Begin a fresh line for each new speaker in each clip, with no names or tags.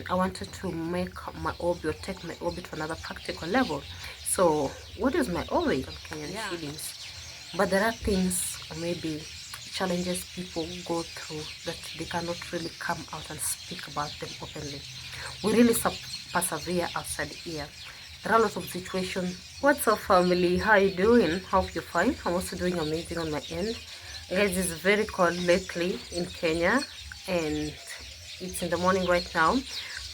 I wanted to make my hobby or take my hobby to another practical level. So what is my hobby? Kenyan shillings. But there are things or maybe challenges people go through that they cannot really come out and speak about them openly. We really persevere outside here. There are a lot of situations. What's up, family? How you doing? Hope you're fine. I'm also doing amazing on my end. Guys, it's very cold lately in Kenya, and it's in the morning right now.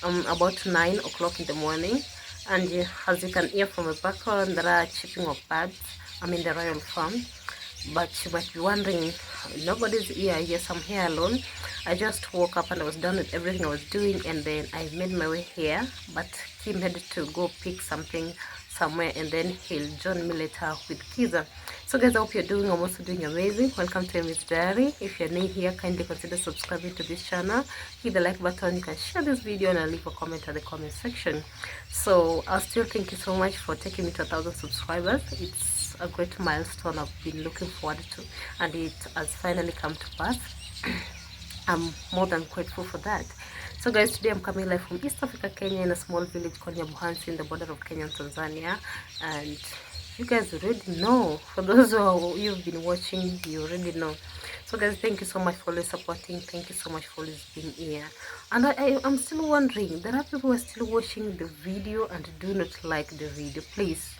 About 9 o'clock in the morning, and as you can hear from the background, there are chirping of birds. I'm in the royal farm, but you might be wondering, nobody's here. Yes, I'm here alone. I just woke up and I was done with everything I was doing, and then I made my way here, but Kim had to go pick something somewhere, and then he'll join me later with Kiza. So guys, I hope you're doing, I'm also doing amazing. Welcome to Emmy's Diary. If you're new here, kindly consider subscribing to this channel. Hit the like button, you can share this video, and I'll leave a comment at the comment section. So I'll still thank you so much for taking me to 1,000 subscribers. It's a great milestone I've been looking forward to, and it has finally come to pass. I'm more than grateful for that. So guys, today I'm coming live from East Africa, Kenya, in a small village called Nyabuhansi in the border of Kenya and Tanzania. And you guys already know, for those who you've been watching, you already know. So guys, thank you so much for always supporting. Thank you so much for always being here. And I'm still wondering, there are people who are still watching the video and do not like the video. Please,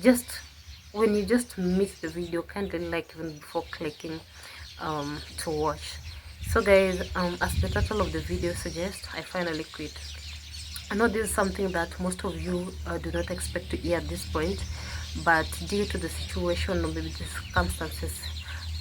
just when you just miss the video, kindly like even before clicking to watch. So guys, as the title of the video suggests, I finally quit. I know this is something that most of you do not expect to hear at this point, but due to the situation or maybe the circumstances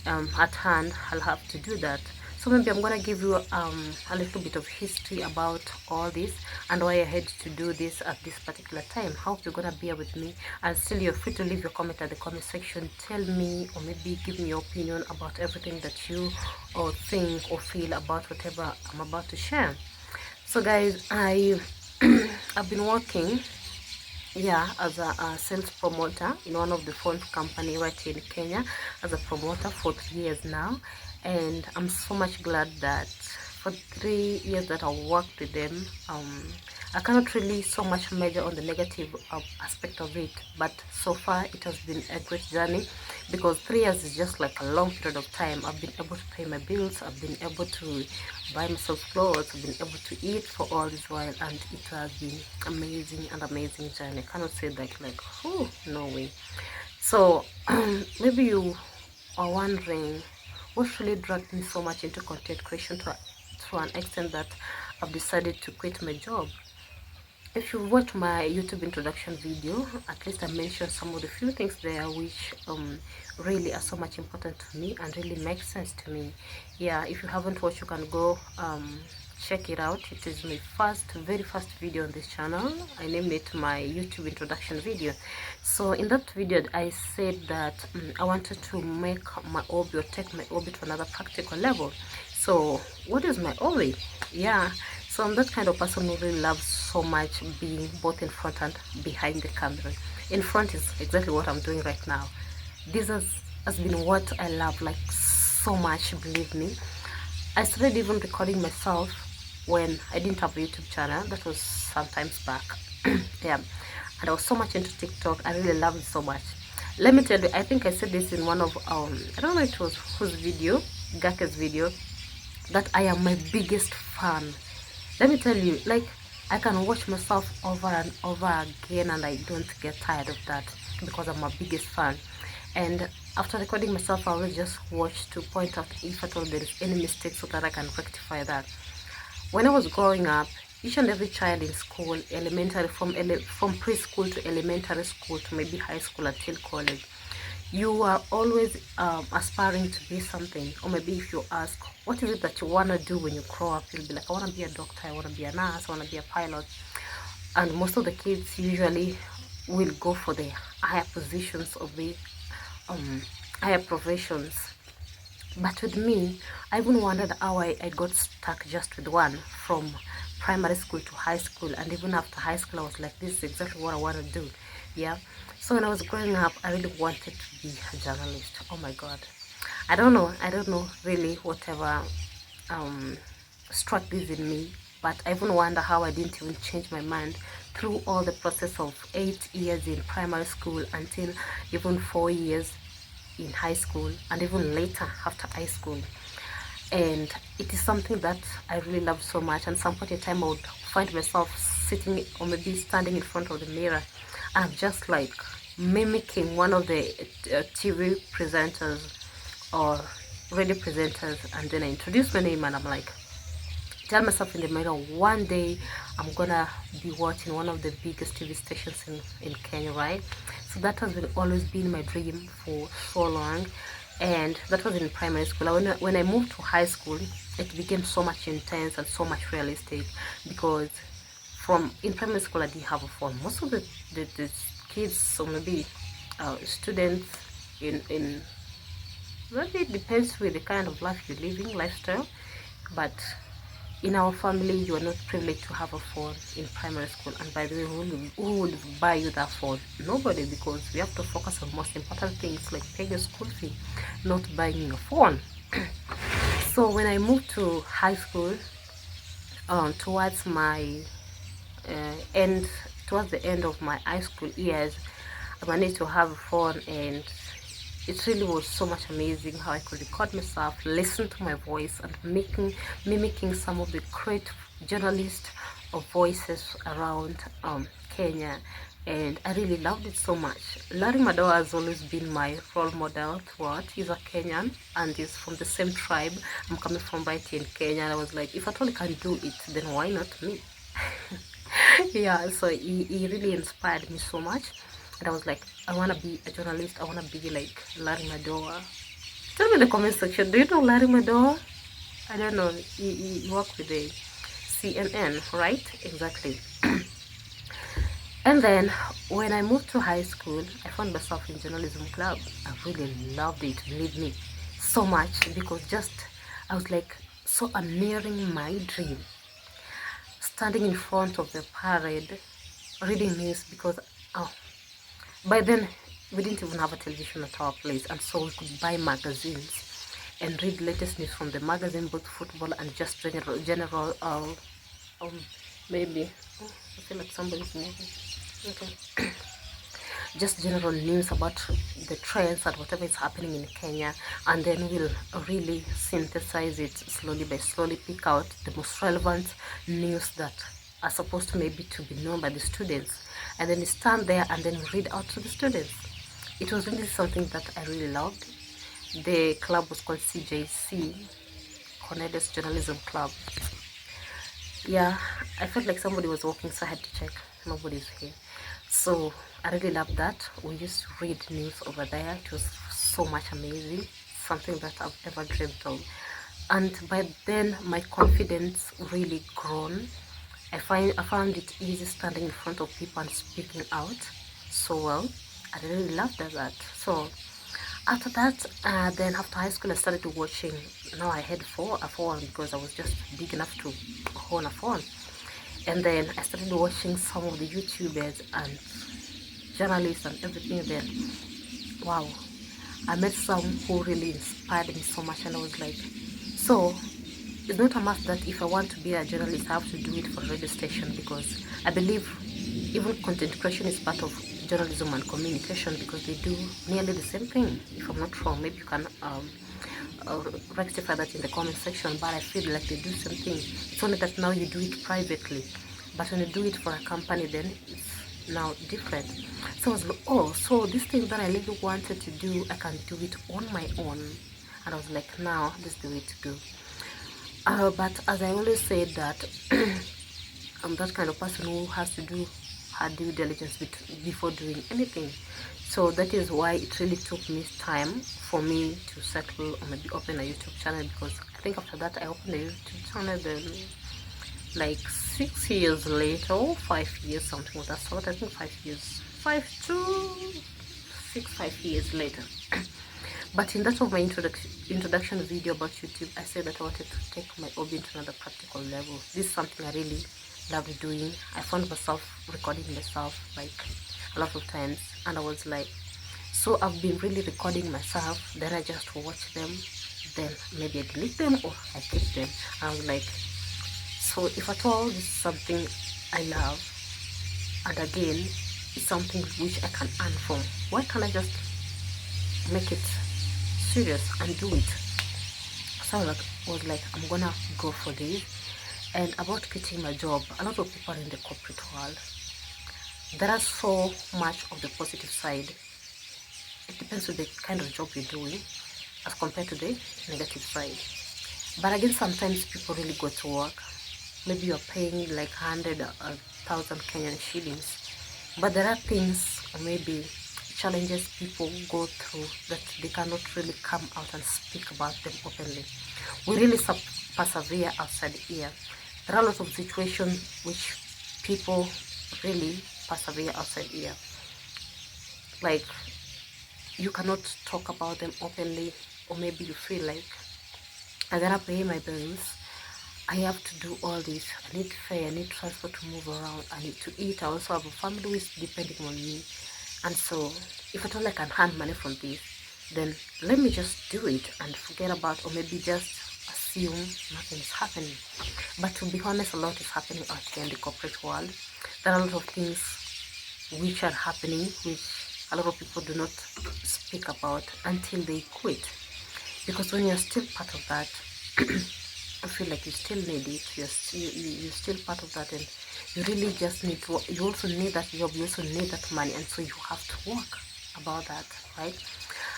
at hand, I'll have to do that. So maybe I'm gonna give you a little bit of history about all this and why I had to do this at this particular time. Hope you're gonna bear with me, and still you're free to leave your comment at the comment section. Tell me or maybe give me your opinion about everything that you or think or feel about whatever I'm about to share. So guys, I've been working as a sales promoter in one of the phone company right here in Kenya as a promoter for 3 years now, and I'm so much glad that for 3 years that I worked with them, I cannot really so much measure on the negative aspect of it, but so far it has been a great journey, because 3 years is just like a long period of time. I've been able to pay my bills, I've been able to buy myself clothes, I've been able to eat for all this while, and it has been amazing journey. I cannot say that like, oh, no way. So maybe you are wondering what really dragged me so much into content creation to an extent that I've decided to quit my job. If you watch my YouTube introduction video, at least I mentioned some of the few things there which really are so much important to me and really make sense to me. Yeah, if you haven't watched, you can go check it out. It is my very first video on this channel. I named it my YouTube introduction video. So in that video I said that I wanted to make my hobby or take my hobby to another practical level. So what is my hobby? Yeah, so I'm that kind of person who really loves so much being both in front and behind the camera. In front is exactly what I'm doing right now. This has been what I love like so much, believe me. I started even recording myself when I didn't have a YouTube channel. That was sometimes back. Yeah, and I was so much into TikTok. I really loved it so much. Let me tell you, I think I said this in one of I don't know it was whose video, Gake's video, that I am my biggest fan. Let me tell you, like, I can watch myself over and over again and I don't get tired of that, because I'm my biggest fan. And after recording myself, I will just watch to point out if at all there is any mistakes so that I can rectify that. When I was growing up, each and every child in school, elementary, from preschool to elementary school to maybe high school until college, you are always aspiring to be something. Or maybe if you ask, what is it that you want to do when you grow up, you'll be like, I want to be a doctor, I want to be a nurse, I want to be a pilot. And most of the kids usually will go for the higher positions of the higher professions. But with me, I even wondered how I got stuck just with one, from primary school to high school. And even after high school, I was like, this is exactly what I want to do. Yeah. So when I was growing up, I really wanted to be a journalist. Oh my God. I don't know really whatever struck this in me But I even wonder how I didn't even change my mind through all the process of 8 years in primary school until even 4 years in high school, and even later after high school. And it is something that I really love so much. And some point in time I would find myself sitting or maybe standing in front of the mirror, and I'm just like mimicking one of the TV presenters or radio presenters, and then I introduce my name and I'm like, tell myself in the mirror, one day I'm gonna be watching one of the biggest TV stations in Kenya, right? So that has always been my dream for so long. And that was in primary school. When I moved to high school, it became so much intense and so much realistic, because from in primary school I didn't have a phone. Most of the kids, so maybe students in really, it depends with the kind of life you're living, lifestyle. But in our family, you are not privileged to have a phone in primary school. And by the way, who would buy you that phone? Nobody, because we have to focus on most important things like paying your school fee, not buying you a phone. So when I moved to high school, towards my end, towards the end of my high school years, I managed to have a phone, and it really was so much amazing how I could record myself, listen to my voice, and mimicking some of the great journalists or voices around Kenya. And I really loved it so much. Larry Madowo has always been my role model throughout. He's a Kenyan and he's from the same tribe. I'm coming from right here in Kenya, and I was like, if at all he can do it, then why not me? Yeah, so he really inspired me so much. And I was like, I want to be a journalist. I want to be like Larry Madowo. Tell me in the comment section, do you know Larry Madowo? I don't know. He worked with the CNN, right? Exactly. And then when I moved to high school, I found myself in journalism club. I really loved it, believe me, so much, because just I was like, so I'm nearing my dream. Standing in front of the parade, reading news, because by then we didn't even have a television at our place, and so we could buy magazines and read latest news from the magazine, both football and just general maybe I feel like somebody's moving. Okay. Just general news about the trends and whatever is happening in Kenya, and then we'll really synthesize it slowly by slowly, pick out the most relevant news that are supposed to maybe to be known by the students, and then we stand there and then read out to the students. It was really something that I really loved. The club was called CJC, Cornelius Journalism Club. Yeah, I felt like somebody was walking, so I had to check. Nobody's here. So I really loved that. We used to read news over there. It was so much amazing, something that I've ever dreamed of. And by then my confidence really grown. I found it easy standing in front of people and speaking out so well. I really loved that. So after that, then after high school, I started watching. Now I had a phone, because I was just big enough to own a phone. And then I started watching some of the YouTubers and journalists and everything. Then, wow, I met some who really inspired me so much, and I was like, so it's not a must that if I want to be a journalist, I have to do it for a radio station, because I believe even content creation is part of journalism and communication, because they do nearly the same thing. If I'm not wrong, maybe you can rectify that in the comment section, but I feel like they do the same thing. It's only that now you do it privately, but when you do it for a company, then it's now different. So I was like, oh, so this thing that I really wanted to do, I can do it on my own. And I was like, now this is the way to go. But as I always said, that I'm that kind of person who has to do her due diligence before doing anything. So that is why it really took me time for me to settle or maybe open a YouTube channel, because I think after that I opened a YouTube channel then like 6 years later, or 5 years, something of that sort. I think 5 years, 5 years later. But in that of my introduction video about YouTube, I said that I wanted to take my hobby into another practical level. This is something I really loved doing. I found myself recording myself like a lot of times, and I was like, so I've been really recording myself, then I just watch them, then maybe I delete them or I keep them. And I was like, So if at all this is something I love, and again it's something which I can earn from, why can't I just make it serious and do it? So I was like, I'm gonna go for this. And about quitting my job, a lot of people in the corporate world, there are so much of the positive side. It depends on the kind of job you're doing as compared to the negative side. But again, sometimes people really go to work. Maybe you're paying like 100,000 Kenyan shillings. But there are things, or maybe challenges people go through that they cannot really come out and speak about them openly. We really persevere outside here. There are a lot of situations which people really persevere outside here. Like, you cannot talk about them openly, or maybe you feel like, I gotta pay my bills, I have to do all this, I need fare, I need transport to move around, I need to eat, I also have a family who is depending on me. And so if at all I can earn money from this, then let me just do it and forget about, or maybe just assume nothing is happening. But to be honest, a lot is happening out here in the corporate world. There are a lot of things which are happening which a lot of people do not speak about until they quit. Because when you're still part of that, I feel like you still need it. You're still part of that, and you really just need to. You also need that job. You also need that money, and so you have to work about that, right?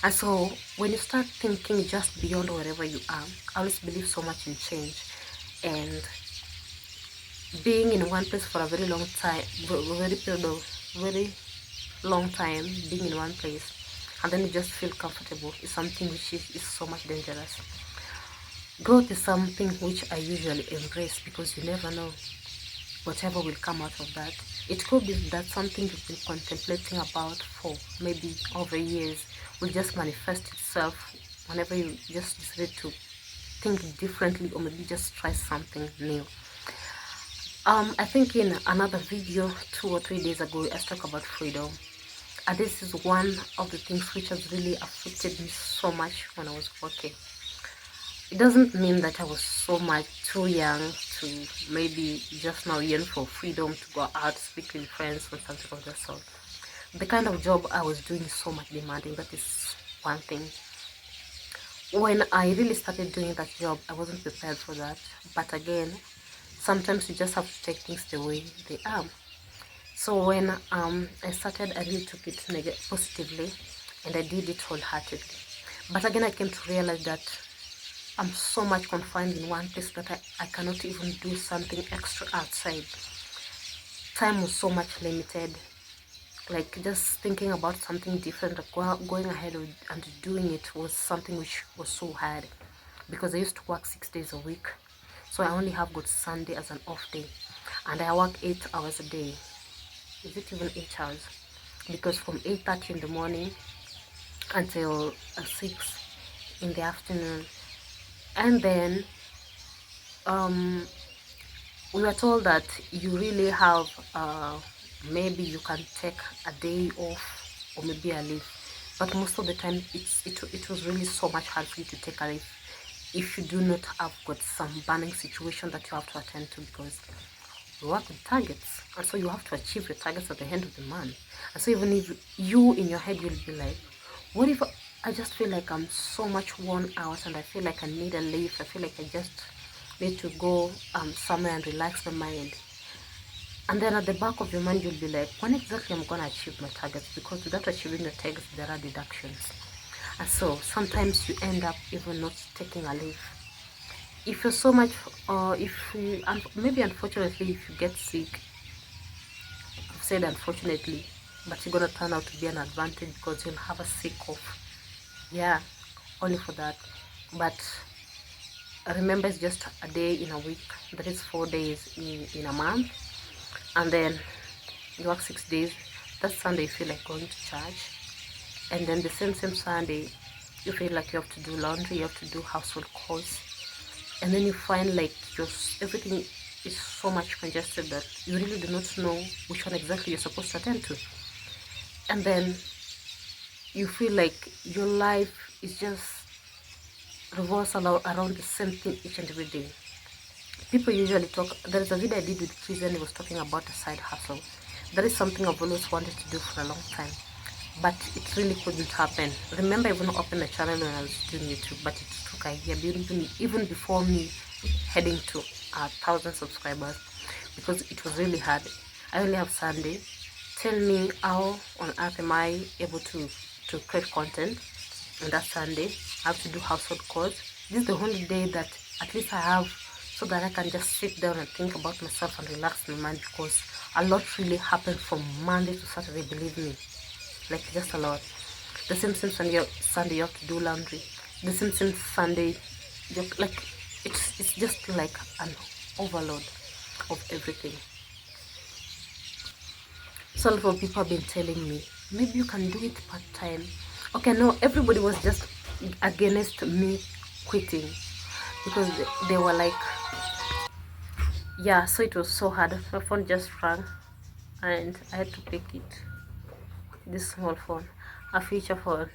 And so when you start thinking just beyond wherever you are, I always believe so much in change, and being in one place for a very long time, very long time, being in one place, and then you just feel comfortable is something which is so much dangerous. Growth is something which I usually embrace, because you never know whatever will come out of that. It could be that something you've been contemplating about for maybe over years will just manifest itself whenever you just decide to think differently, or maybe just try something new. I think in another video 2 or 3 days ago, I spoke about freedom. And this is one of the things which has really affected me so much when I was working. It doesn't mean that I was so much too young to maybe just now yearn for freedom to go out, speak with friends, or something of that sort. The kind of job I was doing is so much demanding. That is one thing. When I really started doing that job, I wasn't prepared for that. But again, sometimes you just have to take things the way they are. So when I started, I really took it positively, and I did it wholeheartedly. But again, I came to realize that I'm so much confined in one place that I cannot even do something extra outside. Time was so much limited. Like, just thinking about something different, like going ahead and doing it was something which was so hard, because I used to work 6 days a week. So I only have got Sunday as an off day, and I work 8 hours a day. Is it even 8 hours? Because from 8:30 in the morning until 6 in the afternoon. And then we were told that you really have maybe you can take a day off, or maybe a leave, but most of the time it was really so much hard for you to take a leave if you do not have got some burning situation that you have to attend to, because you work with targets, and so you have to achieve your targets at the end of the month. And so even if you in your head, you'll be like, what if I just feel like I'm so much worn out, and I feel like I need a leave, I feel like I just need to go somewhere and relax my mind. And then at the back of your mind, you'll be like, when exactly I'm going to achieve my targets? Because without achieving your targets, there are deductions. And so sometimes you end up even not taking a leave. If you're so much, if you, maybe unfortunately, if you get sick, I've said unfortunately, but you're going to turn out to be an advantage, because you'll have a sick off. Yeah, only for that. But remember, it's just a day in a week. That is 4 days in a month. And then you work 6 days. That Sunday you feel like going to church, and then the same Sunday you feel like you have to do laundry, you have to do household chores, and then you find like everything is so much congested that you really do not know which one exactly you're supposed to attend to. And then you feel like your life is just revolves around the same thing each and every day. people usually talk. There is a video I did with Chris and he was talking about a side hustle. That is something I've always wanted to do for a long time, but it really couldn't happen. Remember, I even opened a channel when I was doing YouTube, but it took a year, even before me heading to 1,000 subscribers, because it was really hard. I only have Sunday. Tell me how on earth am I able to create content on that Sunday? I have to do household chores. This is the only day that at least I have, so that I can just sit down and think about myself and relax my mind, because a lot really happened from Monday to Saturday, believe me. Like, just a lot. The same Sunday you have to do laundry. The same Sunday, like, it's just like an overload of everything. So a lot of people have been telling me, maybe you can do it part-time. Okay, no, everybody was just against me quitting, because they were like, yeah. So it was so hard. My phone just rang and I had to pick it. This small phone, a feature phone.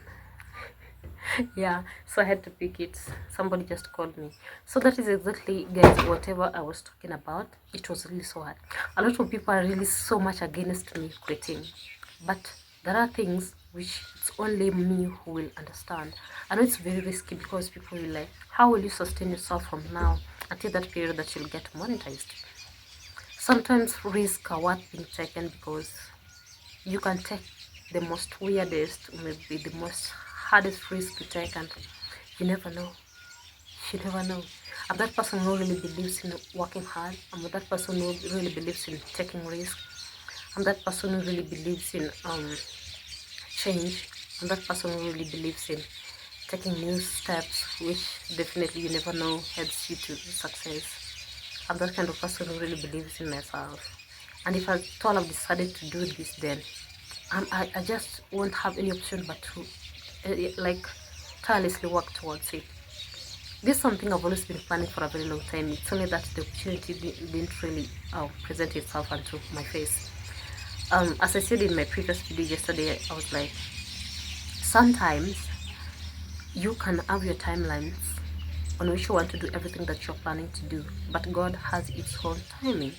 Yeah, so I had to pick it. Somebody just called me. So that is exactly, guys, whatever I was talking about. It was really so hard. A lot of people are really so much against me quitting, but there are things which it's only me who will understand. I know it's very risky, because people will like, how will you sustain yourself from now until that period that you'll get monetized? Sometimes risks are worth being taken, because you can take the most weirdest, maybe the most hardest risk to take, and you never know. You never know. I'm that person who really believes in working hard. I'm that person who really believes in taking risks. I'm that person who really believes in change. I'm that person who really believes in taking new steps, which definitely you never know helps you to success. I'm that kind of person who really believes in myself. And if I thought I've decided to do this, then I just won't have any option but to like tirelessly work towards it. This is something I've always been planning for a very long time. It's only that the opportunity didn't really present itself onto my face. As I said in my previous video yesterday, I was like, sometimes you can have your timelines on which you want to do everything that you're planning to do, but God has its own timing.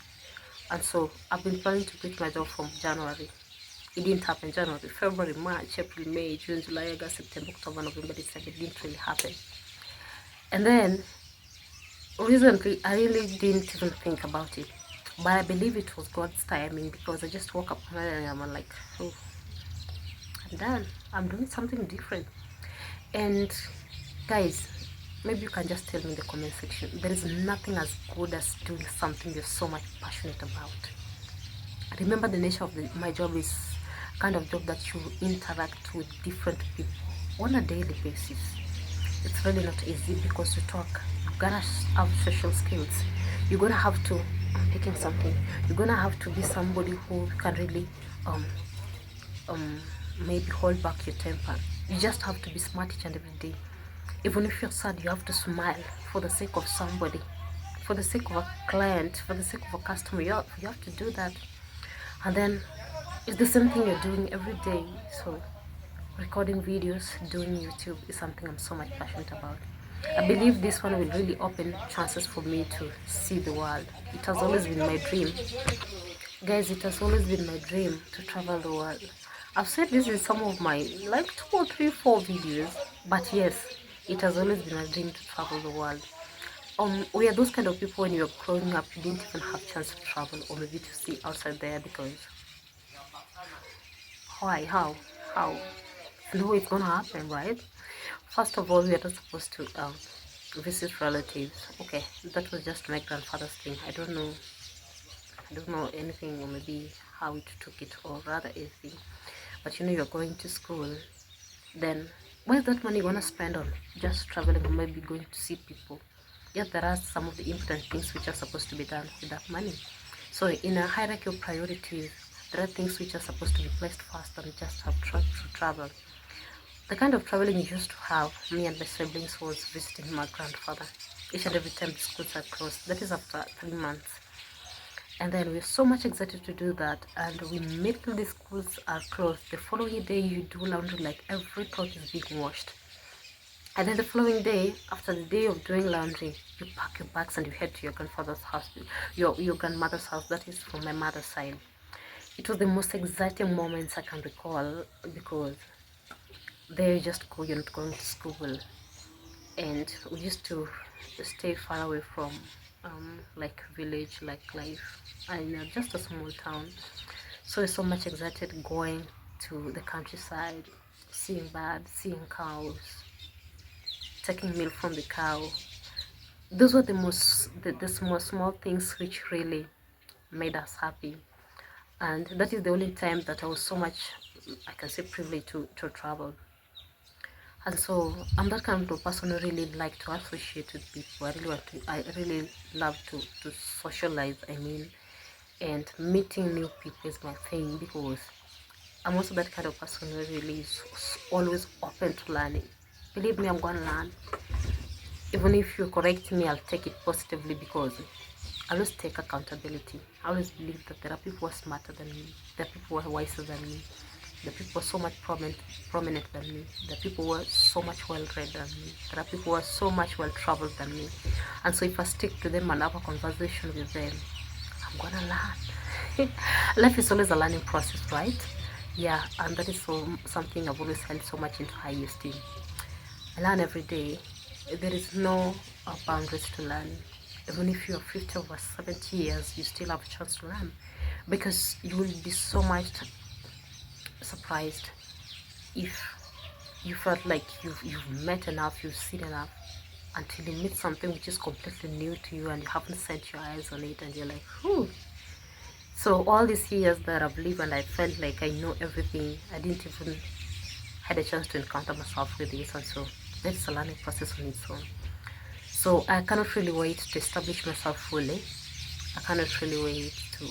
And so I've been planning to quit my job from January. It didn't happen. January, February, March, April, May, June, July, August, September, October, November, December. It didn't really happen. And then recently, I really didn't even think about it, but I believe it was God's timing, because I just woke up and I'm like, oh, I'm done. I'm doing something different. And guys, maybe you can just tell me in the comment section. There is nothing as good as doing something you're so much passionate about. Remember, the nature of my job is kind of job that you interact with different people on a daily basis. It's really not easy, because you talk, you're gonna have social skills, you're gonna have to, I'm picking something, you're gonna have to be somebody who can really maybe hold back your temper. You just have to be smart each and every day. Even if you're sad, you have to smile for the sake of somebody, for the sake of a client, for the sake of a customer. You have to do that. And then it's the same thing you're doing every day. So recording videos, doing YouTube is something I'm so much passionate about. I believe this one will really open chances for me to see the world. It has always been my dream. Guys, it has always been my dream to travel the world. I've said this in some of my like 2 or 3, 4 videos, but yes, it has always been my dream to travel the world. We are those kind of people, when you're growing up, you didn't even have chance to travel or maybe to see outside there, because why? How? No, it's gonna happen, right? First of all, we are not supposed to visit relatives. Okay, that was just my grandfather's thing. I don't know anything, or maybe how it took it, or rather anything. But you know, you're going to school, then what is that money gonna spend on? Just traveling, or maybe going to see people? Yes, there are some of the important things which are supposed to be done with that money. So in a hierarchy of priorities, there are things which are supposed to be placed first and just have to travel. The kind of traveling you used to have, me and my siblings, was visiting my grandfather. Each and every time the schools are closed, that is after 3 months. And then we're so much excited to do that, and we make till the schools are closed. The following day you do laundry, like every cloth is being washed. And then the following day, after the day of doing laundry, you pack your bags and you head to your grandfather's house, your grandmother's house. That is from my mother's side. It was the most exciting moments I can recall, because there you just go, you're not going to school, and we used to stay far away from like village, like life, and just a small town. So we're so much excited going to the countryside, seeing birds, seeing cows, taking milk from the cow. Those were the small things which really made us happy. And that is the only time that I was so much, I can say, privileged to travel. And so I'm that kind of person who really like to associate with people. I really love to socialize, I mean, and meeting new people is my thing, because I'm also that kind of person who really is always open to learning. Believe me, I'm going to learn. Even if you correct me, I'll take it positively, because I always take accountability. I always believe that there are people who are smarter than me. There are people who are wiser than me. There are people who are so much prominent than me. There are people who are so much well-read than me. There are people who are so much well-traveled than me. And so if I stick to them and have a conversation with them, I'm going to learn. Life is always a learning process, right? Yeah, and that is something I've always held so much into high esteem. I learn every day. There is no boundaries to learn. Even if you're 50 over 70 years, you still have a chance to learn, because you will be so much surprised if you felt like you've met enough, you've seen enough, until you meet something which is completely new to you and you haven't set your eyes on it, and you're like, whew. So all these years that I've lived and I felt like I know everything, I didn't even had a chance to encounter myself with this, and so that's a learning process on its own. So I cannot really wait to establish myself fully. I cannot really wait to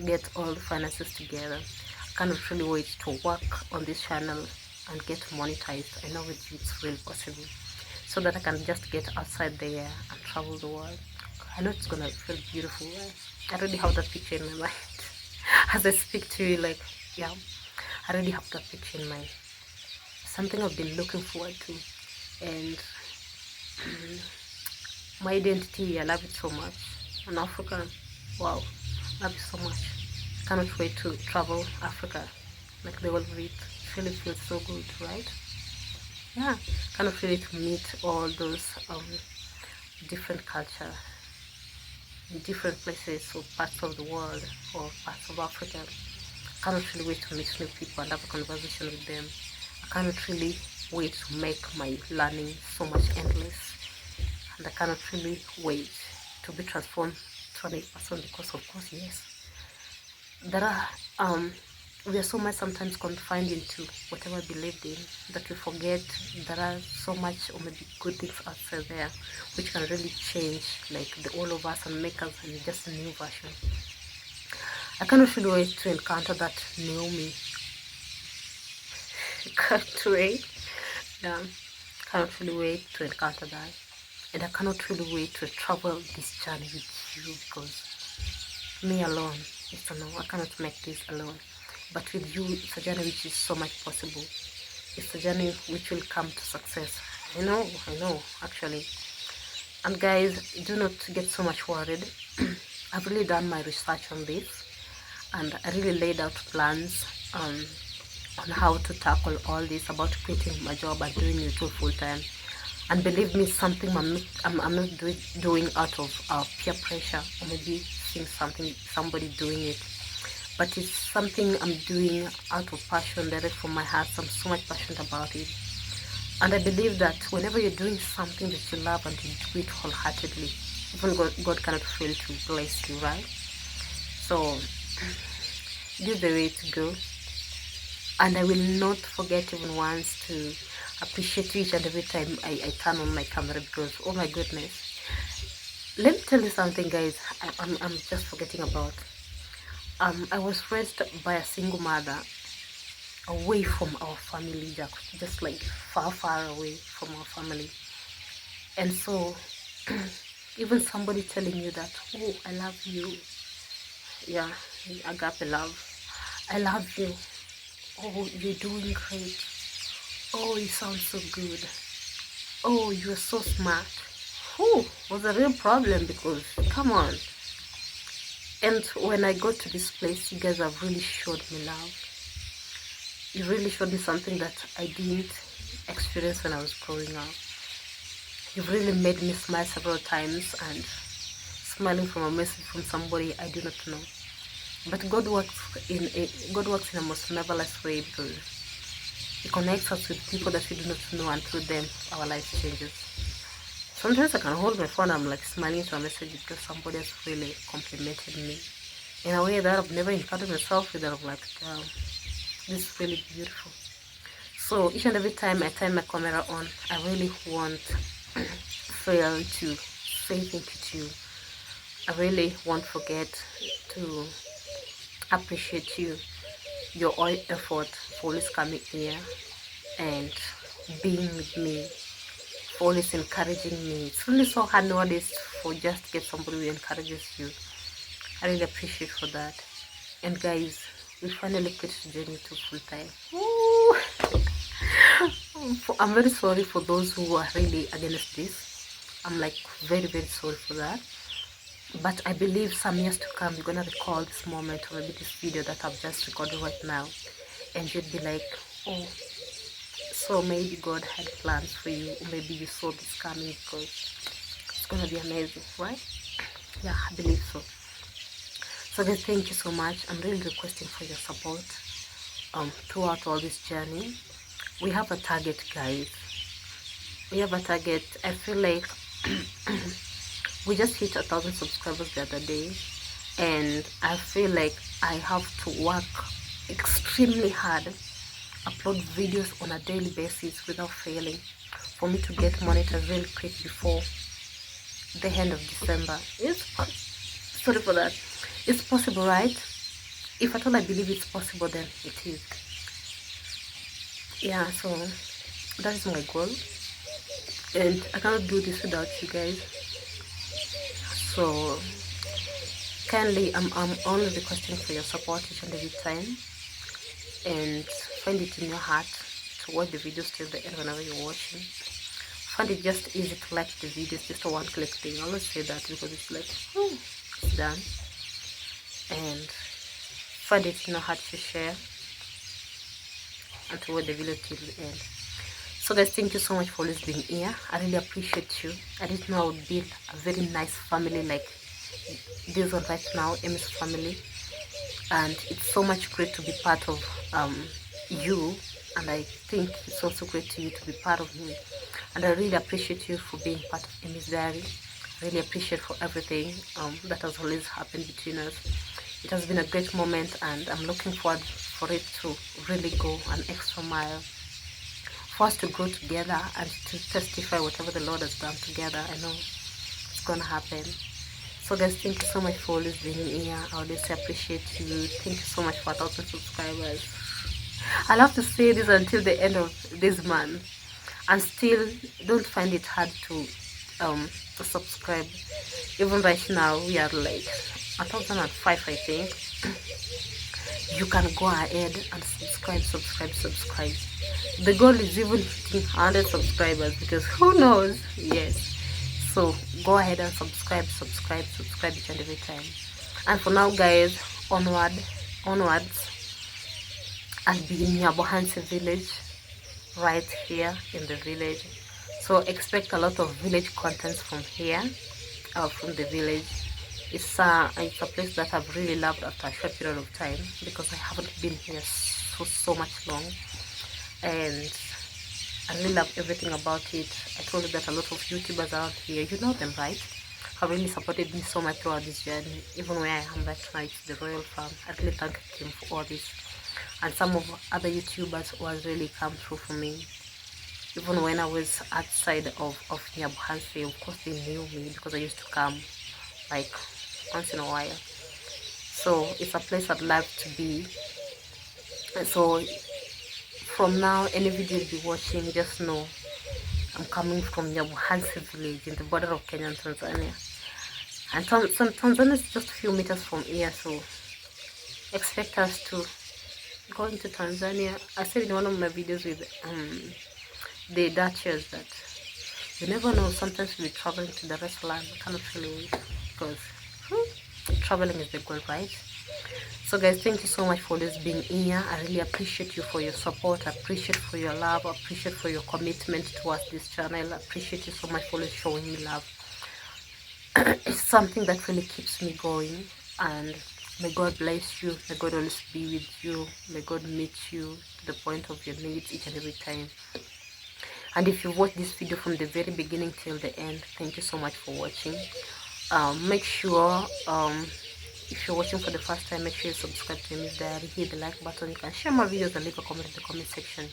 get all the finances together. I cannot really wait to work on this channel and get monetized. I know it's really possible, so that I can just get outside there and travel the world. I know it's gonna feel beautiful. I already have that picture in my mind as I speak to you. Like, yeah, I already have that picture in mind. Something I've been looking forward to, and my identity, I love it so much. I'm African. Wow, love it so much. Cannot wait to travel Africa, like the world read. It really feels so good, right? Yeah, cannot wait to meet all those different culture, different places or parts of the world or parts of Africa. I cannot really wait to meet new people and have a conversation with them. I cannot really wait to make my learning so much endless, and I cannot really wait to be transformed to another person, because of course, yes, there are we are so much sometimes confined into whatever we believed in, that we forget there are so much, or maybe good things outside there which can really change like the all of us and make us just a new version. I cannot really wait to encounter that new me. Can't wait. Yeah, cannot really wait to encounter that, and I cannot really wait to travel this journey with you, because me alone, it's a no. I cannot make this alone. But with you, it's a journey which is so much possible. It's a journey which will come to success. I know, actually. And guys, do not get so much worried. I've really done my research on this, and I really laid out plans on how to tackle all this about quitting my job and doing it full time. And believe me, something I'm not doing out of peer pressure, or maybe seeing somebody doing it, but it's something I'm doing out of passion, direct from my heart. I'm so much passionate about it, and I believe that whenever you're doing something that you love and you do it wholeheartedly, even God cannot fail to bless you, right? So this is the way to go, and I will not forget even once to appreciate each and every time I turn on my camera, because oh my goodness, let me tell you something, guys. I'm just forgetting about. I was raised by a single mother, away from our family, just like far away from our family. And so even somebody telling you that, oh, I love you, yeah, agape love, I love you, oh, you're doing great, oh, you sound so good, oh, you're so smart. Whew, was a real problem, because come on. And when I got to this place, you guys have really showed me love. You really showed me something that I didn't experience when I was growing up. You've really made me smile several times, and smiling from a message from somebody I do not know. But God works in a most marvelous way, because He connects us with people that we do not know, and through them our life changes. Sometimes I can hold my phone, I'm like smiling to a message because somebody has really complimented me in a way that I've never encountered myself with. That I'm like, damn, this is really beautiful. So each and every time I turn my camera on, I really want fail to say thank you to you. I really won't forget to appreciate you, your all effort for always coming here and being with me, for always encouraging me. It's really so hard nowadays for just to get somebody who encourages you. I really appreciate for that. And guys, we finally quit the journey to full time. I'm very sorry for those who are really against this. I'm like very sorry for that. But I believe some years to come, you're gonna recall this moment, or maybe this video that I've just recorded right now, and you'd be like, oh, so maybe God had plans for you, or maybe you saw this coming, because it's gonna be amazing, right? Yeah, I believe so. So guys, thank you so much. I'm really requesting for your support throughout all this journey. We have a target, guys. We have a target. I feel like we just hit 1,000 subscribers the other day, and I feel like I have to work extremely hard, upload videos on a daily basis without failing, for me to get monetized really quick before the end of December. Sorry for that. It's possible, right? If at all I believe it's possible, then it is. Yeah, so that is my goal, and I cannot do this without you guys. So kindly, I'm only requesting for your support each and every time, and find it in your heart to watch the videos till the end whenever you're watching. Find it just easy to like the videos, just a one-click thing. I always say that because it's like, oh, it's done. And find it in your heart to share and to watch the video till the end. So guys, thank you so much for always being here. I really appreciate you. I didn't know I would build a very nice family like this one right now, Amy's family, and it's so much great to be part of you, and I think it's also great to you to be part of me, and I really appreciate you for being part of Amy's diary. I really appreciate for everything that has always happened between us. It has been a great moment, and I'm looking forward for it to really go an extra mile, for us to grow together and to testify whatever the Lord has done together. I know it's gonna happen. So guys, thank you so much for always being here. I always appreciate you. Thank you so much for 1,000 subscribers. I'll have to say this until the end of this month, and still don't find it hard to subscribe. Even right now we are like 1,005, I think. You can go ahead and subscribe. The goal is even hitting 100 subscribers, because who knows. Yes, so go ahead and subscribe each and every time. And for now guys, onwards, I'll be in Nyabohansi village, right here in the village. So expect a lot of village contents from here, from the village. It's a place that I've really loved after a short period of time, because I haven't been here for so much long, and I really love everything about it. I told you that a lot of YouTubers out here, you know them, right, have really supported me so much throughout this journey. Even where I am right now, it's the Royal Farm. I really thank him for all this, and some of other YouTubers who has really come through for me. Even when I was outside of Nyabohansi, of course they knew me, because I used to come like once in a while. So it's a place I'd love to be. And so from now, any video you'll be watching, just know I'm coming from Nyabohansi village in the border of Kenya and Tanzania. And Tanzania is just a few meters from here, so expect us to go into Tanzania. I said in one of my videos with the Duchess that You never know, sometimes we're traveling to the restaurant, I cannot really wait, because traveling is the goal, right? So guys, thank you so much for this being here. I really appreciate you for your support. I appreciate for your love. I appreciate for your commitment towards this channel. I appreciate you so much for always showing me love. It's something that really keeps me going, and may God bless you. May God always be with you. May God meet you to the point of your needs each and every time. And if you watched this video from the very beginning till the end, thank you so much for watching. Make sure if you're watching for the first time, make sure you subscribe to Miss Diary, hit the like button. You can share my videos and leave a comment in the comment section.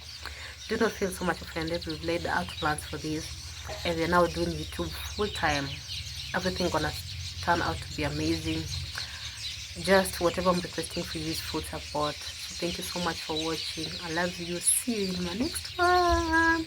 Do not feel so much offended. We've laid out plans for this, and we're now doing YouTube full time. Everything gonna turn out to be amazing. Just whatever I'm requesting for you is full support. So thank you so much for watching. I love you. See you in my next one.